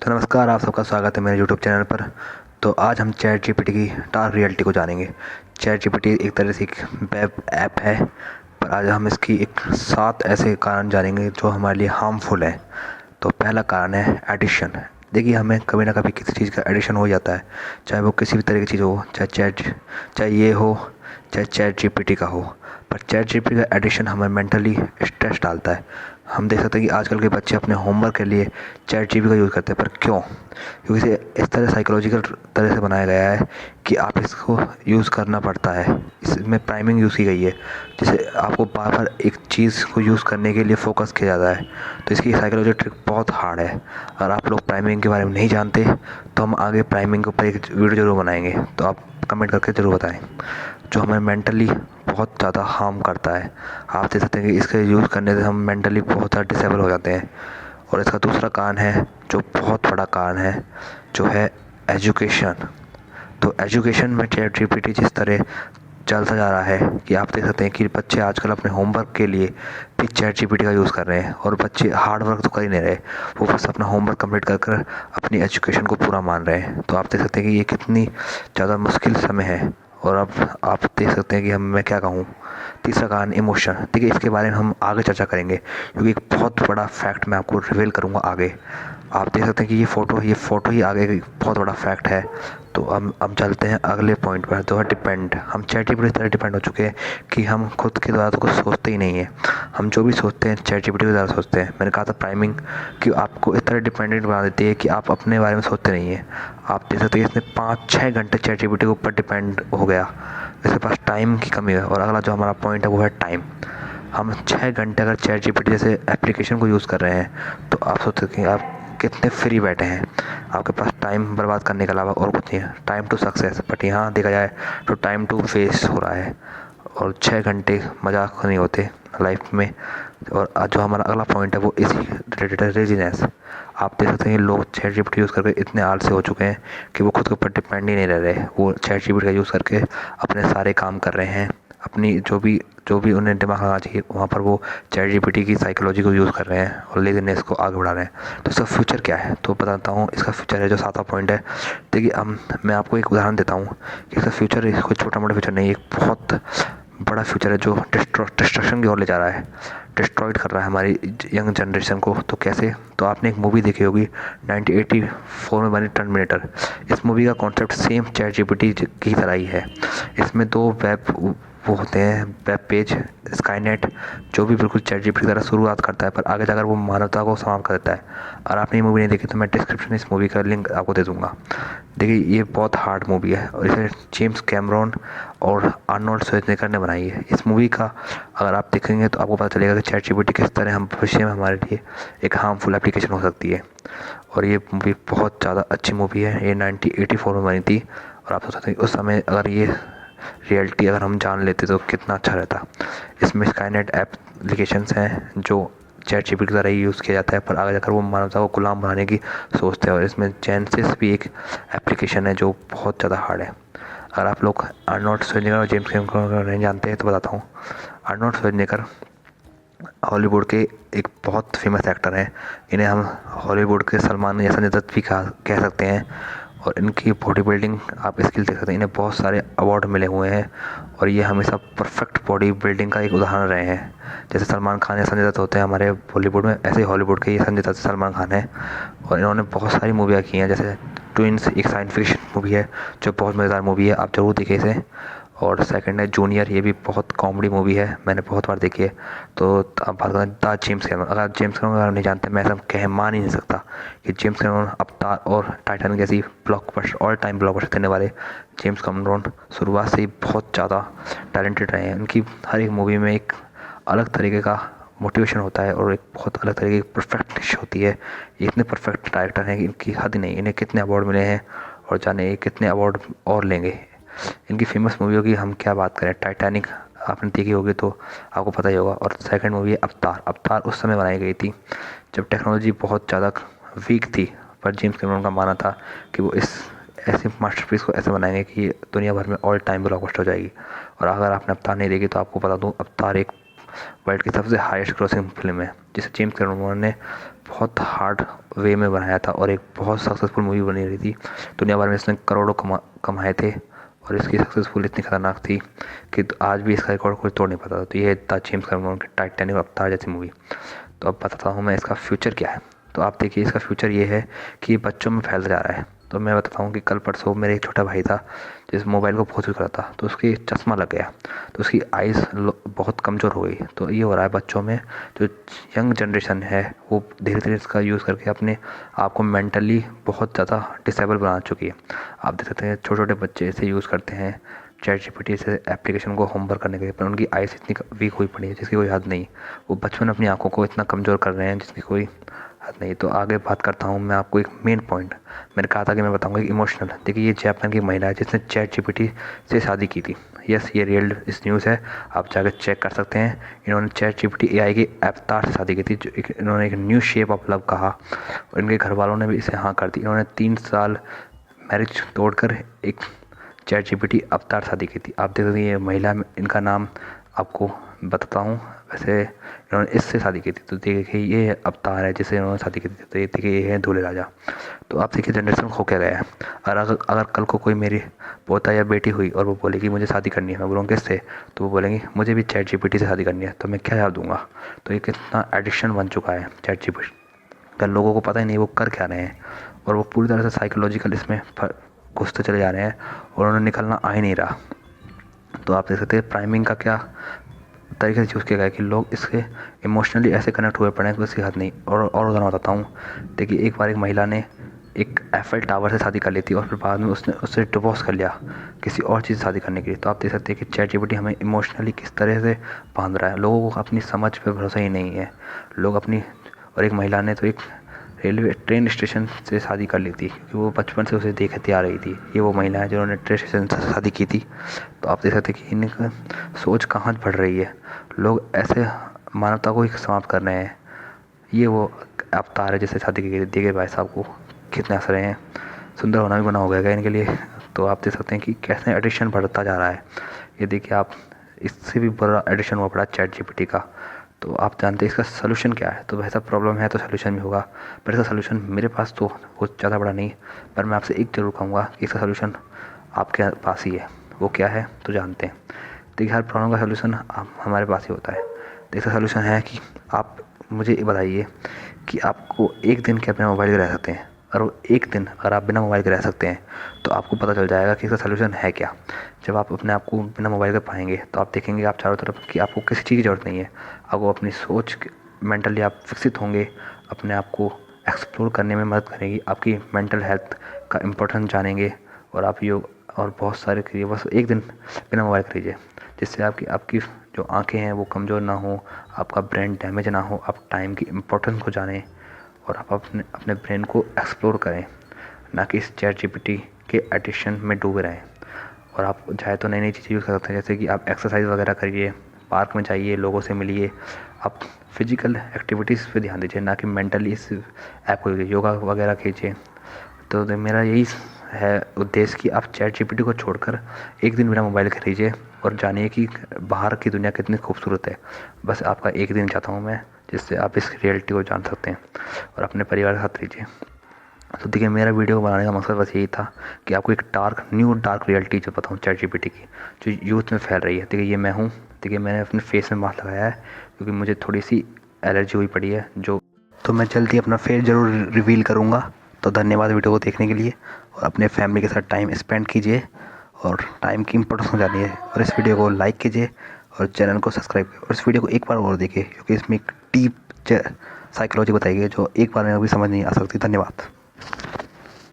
तो नमस्कार, आप सबका स्वागत है मेरे यूट्यूब चैनल पर। तो आज हम चैट जीपीटी की डार्क रियलिटी को जानेंगे। चैट जीपीटी एक तरह से एक वेब ऐप है, पर आज हम इसकी एक 7 ऐसे कारण जानेंगे जो हमारे लिए हार्मफुल हैं। तो पहला कारण है एडिक्शन। देखिए, हमें कभी ना कभी किसी चीज़ का एडिक्शन हो जाता है, चाहे वो किसी भी तरह की चीज़ हो, चाहे ये हो, चाहे चैट जीपीटी का हो। पर चैट जीपीटी का एडिक्शन हमें मेंटली स्ट्रेस डालता है। हम देख सकते हैं कि आजकल के बच्चे अपने होमवर्क के लिए चैट जीपीटी का यूज़ करते हैं। पर क्यों? क्योंकि इसे इस तरह साइकोलॉजिकल तरह से बनाया गया है कि आप इसको यूज़ करना पड़ता है। इसमें प्राइमिंग यूज़ की गई है, जिसे आपको बार बार एक चीज़ को यूज़ करने के लिए फोकस किया जाता है। तो इसकी साइकोलॉजिकल ट्रिक बहुत हार्ड है। अगर आप लोग प्राइमिंग के बारे में नहीं जानते तो हम आगे प्राइमिंग के ऊपर एक वीडियो ज़रूर बनाएंगे, तो आप कमेंट करके ज़रूर बताएं, जो हमें मेंटली बहुत ज़्यादा हार्म करता है। आप देख सकते हैं कि इसके यूज़ करने से हम मेंटली बहुत ज़्यादा डिसेबल हो जाते हैं। और इसका दूसरा कारण है, जो बहुत बड़ा कारण है, जो है एजुकेशन। तो एजुकेशन में चैट जीपीटी जिस तरह चलता जा रहा है कि आप देख सकते हैं कि बच्चे आजकल अपने होमवर्क के लिए भी चैट जीपीटी का यूज़ कर रहे हैं। और बच्चे हार्ड वर्क तो कर ही नहीं रहे, वो बस अपना होमवर्क कंप्लीट कर कर अपनी एजुकेशन को पूरा मान रहे हैं। तो आप देख सकते हैं कि ये कितनी ज़्यादा मुश्किल समय है। और अब आप देख सकते हैं कि मैं क्या कहूँ। तीसरा कारण इमोशन। देखिए, इसके बारे में हम आगे चर्चा करेंगे, क्योंकि एक बहुत बड़ा फैक्ट मैं आपको रिवील करूँगा आगे। आप देख सकते हैं कि ये फ़ोटो ही आगे एक बहुत बड़ा फैक्ट है। तो अब चलते हैं अगले पॉइंट पर, जो है डिपेंड। हम चैट जीपीटी की तरह डिपेंड हो चुके हैं कि हम खुद के द्वारा तो कुछ सोचते ही नहीं है। हम जो भी सोचते हैं चैट जीपीटी के द्वारा सोचते हैं। मैंने कहा था प्राइमिंग कि आपको इस तरह डिपेंडेंट बना देती है कि आप अपने बारे में सोचते नहीं हैं। आप देख सकते हैं इसने 5-6 घंटे चैट जीपीटी के ऊपर डिपेंड हो गया। इसके पास टाइम की कमी है। और अगला जो हमारा पॉइंट है वो है टाइम। हम 6 घंटे अगर चैट जीपीटी जैसे एप्लीकेशन को यूज़ कर रहे हैं, तो आप सोच सकते हैं आप कितने फ्री बैठे हैं। आपके पास टाइम बर्बाद करने के अलावा और कुछ नहीं है। टाइम टू सक्सेस, बट यहाँ देखा जाए तो टाइम टू वेस्ट हो रहा है। और 6 घंटे मजाक नहीं होते लाइफ में। और जो हमारा अगला पॉइंट है वो इसी रिलेटेड है, लेजीनेस। आप देख सकते हैं लोग चैट जीपीटी यूज़ करके इतने आलसी हो चुके हैं कि वो खुद के ऊपर डिपेंड ही नहीं रह रहे। वो चैट जीपीटी का यूज़ करके अपने सारे काम कर रहे हैं। अपनी जो भी उन्हें दिमाग आना चाहिए वहाँ पर वो चैट जीपीटी की साइकोलॉजी को यूज़ कर रहे हैं और लेज़ीनेस को आगे बढ़ा रहे हैं। तो इसका फ्यूचर क्या है, तो बताता हूँ। इसका फ्यूचर है जो 7वां पॉइंट है। देखिए, अब मैं आपको एक उदाहरण देता हूँ कि इसका फ्यूचर कोई छोटा मोटा फ्यूचर नहीं, एक बहुत बड़ा फ्यूचर है जो डिस्ट्रक्शन की ओर ले जा रहा है, डिस्ट्रॉयड कर रहा है हमारी यंग जनरेशन को। तो कैसे? तो आपने एक मूवी देखी होगी 1984 में बनी टर्मिनेटर। इस मूवी का कॉन्सेप्ट सेम चैट जीपीटी की तरह ही है। इसमें 2 वो होते हैं वेब पेज, स्काईनेट, जो भी बिल्कुल चैट जीपीटी की तरह शुरुआत करता है, पर आगे जाकर वो मानवता को समाप्त कर देता है। और आपने ये मूवी नहीं देखी तो मैं डिस्क्रिप्शन में इस मूवी का लिंक आपको दे दूँगा। देखिए, ये बहुत हार्ड मूवी है और इसे जेम्स कैमरॉन और आर्नोल्ड श्वार्ज़नेगर ने बनाई है। इस मूवी का अगर आप देखेंगे तो आपको पता चलेगा कि चैट जीपीटी किस तरह हम भविष्य में हमारे लिए एक हार्मफुल एप्लीकेशन हो सकती है। और ये मूवी बहुत ज़्यादा अच्छी मूवी है। ये 1984 में बनी थी। और आप सोच सकते हैं उस समय अगर ये रियलिटी अगर हम जान लेते तो कितना अच्छा रहता। इसमें स्काईनेट एप्लीकेशंस हैं जो चैट जीपीटी की तरह ही यूज़ किया जाता है, पर आगे जाकर वो मानवता को गुलाम बनाने की सोचते हैं। और इसमें जेनेसिस भी एक एप्लीकेशन है जो बहुत ज़्यादा हार्ड है। अगर आप लोग आर्नोल्ड श्वार्ज़नेगर और जेम्स कैमरॉन को नहीं जानते हैं तो बताता हूँ। आर्नोल्ड श्वार्ज़नेगर हॉलीवुड के एक बहुत फेमस एक्टर हैं। इन्हें हम हॉलीवुड के सलमान या संजय दत्त भी कह सकते हैं। और इनकी बॉडी बिल्डिंग आप स्किल देख सकते हैं। इन्हें बहुत सारे अवार्ड मिले हुए हैं और ये हमेशा परफेक्ट बॉडी बिल्डिंग का एक उदाहरण रहे हैं। जैसे सलमान खान या संजय दत्त होते हैं हमारे बॉलीवुड में, ऐसे ही हॉलीवुड के ये संजय दत्त सलमान खान है। और इन्होंने बहुत सारी मूवियाँ की हैं, जैसे ट्विंस एक साइंस फिक्शन मूवी है जो बहुत मज़ेदार मूवी है, आप ज़रूर देखें इसे। और सेकंड है जूनियर, ये भी बहुत कॉमेडी मूवी है, मैंने बहुत बार देखी है। तो अब बात करें द जेम्स कैमरॉन। अगर जेम्स कैमरॉन अगर नहीं जानते, मैं सब मान ही नहीं सकता कि जेम्स कैमरॉन अवतार और टाइटैनिक जैसी ब्लॉकबस्टर ऑल टाइम ब्लॉकबस्टर देने वाले जेम्स कैमरॉन शुरुआत से ही बहुत ज़्यादा टैलेंटेड रहे हैं। उनकी हर एक मूवी में एक अलग तरीके का मोटिवेशन होता है और एक बहुत अलग तरीके की परफेक्ट होती है। ये इतने परफेक्ट डायरेक्टर हैं कि इनकी हद ही नहीं। इन्हें कितने अवार्ड मिले हैं और जाने ये कितने अवार्ड और लेंगे। इनकी फेमस मूवियों की हम क्या बात करें, टाइटैनिक आपने देखी होगी तो आपको पता ही होगा। और सेकंड मूवी है अवतार। अवतार उस समय बनाई गई थी जब टेक्नोलॉजी बहुत ज़्यादा वीक थी, पर जेम्स कैमरॉन का मानना था कि वो इस ऐसी मास्टरपीस को ऐसे बनाएंगे कि ये दुनिया भर में ऑल टाइम ब्लॉकबस्टर हो जाएगी। और अगर आपने अवतार नहीं देखी तो आपको बता दूँ, अवतार एक वर्ल्ड की सबसे हाईएस्ट ग्रोसिंग फिल्म है, जिसे जेम्स कैमरॉन ने बहुत हार्ड वे में बनाया था और एक बहुत सक्सेसफुल मूवी बनी रही थी। दुनिया भर में इसने करोड़ों कमाए थे और इसकी सक्सेसफुल इतनी खतरनाक थी कि आज भी इसका रिकॉर्ड कोई तोड़ नहीं पाता था। तो ये था जेम्स कैमरन की टाइटैनिक अवतार जैसी मूवी। तो अब बताता हूँ मैं इसका फ्यूचर क्या है। तो आप देखिए, इसका फ्यूचर ये है कि ये बच्चों में फैलता जा रहा है। तो मैं बताता हूँ कि कल परसों मेरे एक छोटा भाई था जिस मोबाइल को बहुत यूज़ करता था, तो उसकी चश्मा लग गया, तो उसकी आइज़ बहुत कमज़ोर हो गई। तो ये हो रहा है बच्चों में, जो यंग जनरेशन है वो धीरे धीरे इसका यूज़ करके अपने आप को मेंटली बहुत ज़्यादा डिसेबल बना चुकी है। आप देख सकते हैं छोटे छोटे बच्चे इसे यूज़ करते हैं चैट जीपीटी से एप्लीकेशन को होमवर्क करने के लिए, पर उनकी आइज़ इतनी वीक हुई पड़ी है जिसकी कोई हद नहीं। वो बचपन अपनी आंखों को इतना कमज़ोर कर रहे हैं जिसकी कोई हद नहीं। तो आगे बात करता हूँ मैं आपको एक मेन पॉइंट। मैंने कहा था कि मैं बताऊँगा एक इमोशनल। देखिए, ये जापान की महिला है जिसने चैट जीपीटी से शादी की थी। यस, ये रियल इस न्यूज़ है, आप जाकर चेक कर सकते हैं। इन्होंने चैट जीपीटी एआई के अवतार से शादी की थी, जो इन्होंने एक न्यू शेप ऑफ लव कहा और इनके घर वालों ने भी इसे हाँ कर दी। इन्होंने 3 साल मैरिज तोड़कर एक चैट जीपीटी अवतार शादी की थी। आप देख सकते हैं ये महिला, इनका नाम आपको बताता हूँ। वैसे इन्होंने इससे शादी की थी। तो देखिए, ये अवतार है जिसे इन्होंने शादी की थी। तो ये देखिए, ये है दूल्हे राजा। तो आप देखिए जनरेशन खो क्या गया है। और अगर कल को कोई मेरी पोता या बेटी हुई और वो बोलेगी मुझे शादी करनी है, मैं बोलूँगा किससे, तो वो बोलेंगी मुझे भी चैट जीपीटी से शादी करनी है। तो मैं क्या जवाब दूँगा। तो ये कितना एडिक्शन बन चुका है चैट जीपीटी का, लोगों को पता ही नहीं वो कर क्या रहे हैं और वो पूरी तरह से साइकोलॉजिकल इसमें घुसते चले जा रहे हैं और उन्हें निकलना आ ही नहीं रहा। तो आप देख सकते हैं प्राइमिंग का क्या तरीके से यूज़ किया गया है कि लोग इसके इमोशनली ऐसे कनेक्ट हुए पड़े हैं कि उसकी हद नहीं। और उदाहरण बताता हूँ। देखिए, एक बार एक महिला ने एक एफएल टावर से शादी कर ली थी और फिर बाद में उसने उससे डिवोर्स कर लिया किसी और चीज़ से शादी करने के लिए। तो आप देख सकते हैं कि चैट जीपीटी हमें इमोशनली किस तरह से बांध रहा है। लोगों को अपनी समझ पे भरोसा ही नहीं है। लोग अपनी, और एक महिला ने तो एक रेलवे ट्रेन स्टेशन से शादी कर ली थी क्योंकि वो बचपन से उसे देखती आ रही थी। ये वो महिला है जिन्होंने ट्रेन स्टेशन से शादी की थी। तो आप देख सकते हैं कि इनका सोच कहाँ बढ़ रही है। लोग ऐसे मानवता को ही समाप्त कर रहे हैं। ये वो अवतार है जिससे शादी की गई। देखिए भाई साहब को कितने हंस रहे हैं, सुंदर होना भी बना हो गया इनके लिए। तो आप देख सकते हैं कि कैसे एडिक्शन बढ़ता जा रहा है। ये देखिए, आप इससे भी बड़ा एडिक्शन हुआ पड़ा चैट जीपीटी का। तो आप जानते हैं इसका सलूशन क्या है। तो वैसा प्रॉब्लम है तो सलूशन भी होगा, पर इसका सलूशन मेरे पास तो बहुत ज़्यादा बड़ा नहीं, पर मैं आपसे एक ज़रूर कहूँगा कि इसका सलूशन आपके पास ही है। वो क्या है तो जानते हैं। देखिए, हर प्रॉब्लम का सलूशन हमारे पास ही होता है। तो इसका सलूशन है कि आप मुझे बताइए कि आपको एक दिन के अपने मोबाइल के रह सकते हैं, और वो एक दिन अगर आप बिना मोबाइल के रह सकते हैं तो आपको पता चल जाएगा कि इसका सलूशन है क्या। जब आप अपने आप को बिना मोबाइल के पाएंगे तो आप देखेंगे आप चारों तरफ कि आपको किसी चीज़ की ज़रूरत नहीं है। आपको अपनी सोच मेंटली आप विकसित होंगे, अपने आप को एक्सप्लोर करने में मदद करेगी, आपकी मेंटल हेल्थ का इम्पोर्टेंस जानेंगे। और आप योग और बहुत सारे करिए, बस एक दिन बिना मोबाइल करिए जिससे आपकी जो आंखें हैं वो कमज़ोर ना हो, आपका ब्रेन डैमेज ना हो, आप टाइम की इम्पोर्टेंस को जानें और आप अपने ब्रेन को एक्सप्लोर करें, ना कि इस चैट जीपीटी के एडिक्शन में डूबे रहें। और आप चाहे तो नई नई चीज़ें यूज़ कर सकते हैं, जैसे कि आप एक्सरसाइज वगैरह करिए, पार्क में जाइए, लोगों से मिलिए। आप फिजिकल एक्टिविटीज़ पे ध्यान दीजिए, ना कि मेंटली इस ऐप को योगा वगैरह कीजिए। तो मेरा यही है उद्देश्य कि आप चैट जीपीटी को छोड़कर एक दिन बिना मोबाइल के रहिए और जानिए कि बाहर की दुनिया कितनी खूबसूरत है। बस आपका एक दिन चाहता हूँ मैं, जिससे आप इस रियलिटी को जान सकते हैं और अपने परिवार के साथ रहिए। तो देखिए, मेरा वीडियो बनाने का मकसद बस यही था कि आपको एक न्यू डार्क रियलिटी जो बताऊँ चैट जीपीटी की, जो यूथ में फैल रही है। देखिए, ये मैं हूँ। देखिए, मैंने अपने फेस में मास्क लगाया है क्योंकि मुझे थोड़ी सी एलर्जी हुई पड़ी है तो मैं जल्दी अपना फेस ज़रूर रिवील करूँगा। तो धन्यवाद वीडियो को देखने के लिए, और अपने फैमिली के साथ टाइम स्पेंड कीजिए और टाइम की इम्पोर्टेंस को जानिए, और इस वीडियो को लाइक कीजिए और चैनल को सब्सक्राइब कीजिए। और इस वीडियो को एक बार और देखिए क्योंकि इसमें एक डीप साइकोलॉजी बताई गई है जो एक बार में अभी समझ नहीं आ सकती। धन्यवाद।